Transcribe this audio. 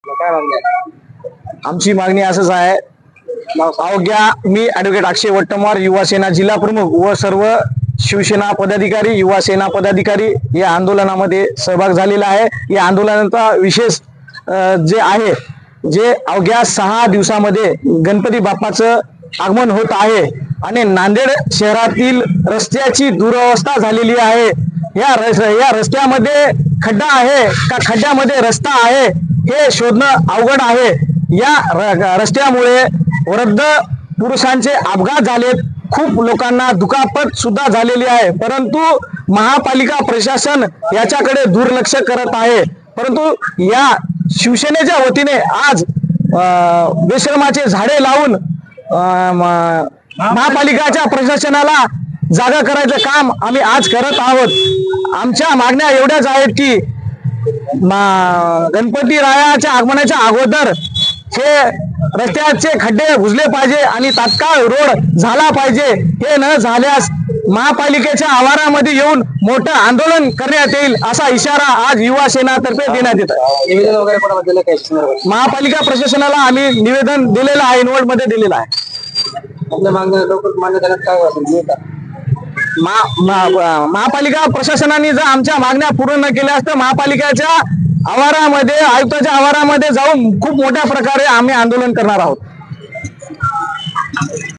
काय मागणी आहे? आमची मागणी असंच आहे, अवघ्या मी ॲडव्होकेट अक्षय वट्टमार, युवा सेना जिल्हा प्रमुख व सर्व शिवसेना पदाधिकारी, युवा सेना पदाधिकारी या आंदोलनामध्ये सहभाग झालेला आहे। या आंदोलनाचा विशेष जे आहे, जे अवघ्या 6 दिवसामध्ये गणपती बाप्पाचं आगमन होत आहे आणि नांदेड शहरातील रस्त्याची दुरवस्था झालेली आहे। या रस्त्यामध्ये खड्डा आहे का खड्ड्यामध्ये रस्ता आहे हे शोधणं अवघड आहे। या रस्त्यामुळे वृद्ध पुरुषांचे अपघात झालेत, खूप लोकांना दुखापत सुद्धा झालेली आहे, परंतु महापालिका प्रशासन याच्याकडे दुर्लक्ष करत आहे। परंतु या शिवसेनेच्या वतीने आज बेशरमाचे झाडे लावून महापालिकाच्या प्रशासनाला जागा करायचं काम आम्ही आज करत आहोत। आमच्या मागण्या एवढ्याच आहेत की गणपती रायाच्या आगमनाच्या अगोदर हे रस्त्याचे खड्डे बुजले पाहिजे आणि तात्काळ रोड झाला पाहिजे। हे न झाल्यास महापालिकेच्या आवारामध्ये येऊन मोठं आंदोलन करण्यात येईल असा इशारा आज युवा सेनातर्फे देण्यात येत आहे। निवेदन वगैरे कोणाबद्दल काय संदर्भात? महापालिका प्रशासनाला आम्ही निवेदन दिलेलं आहे, इन्व्हॉल्ट मध्ये दिलेलं आहे। आपल्या मागण्या लवकर मान्य करण्यात काय असेल? महापालिका प्रशासनाने जर आमच्या मागण्या पूर्ण न केल्या तर महापालिकेच्या आवारामध्ये, आयुक्ताच्या आवारामध्ये जाऊन खूप मोठ्या प्रकारे आम्ही आंदोलन करणार आहोत।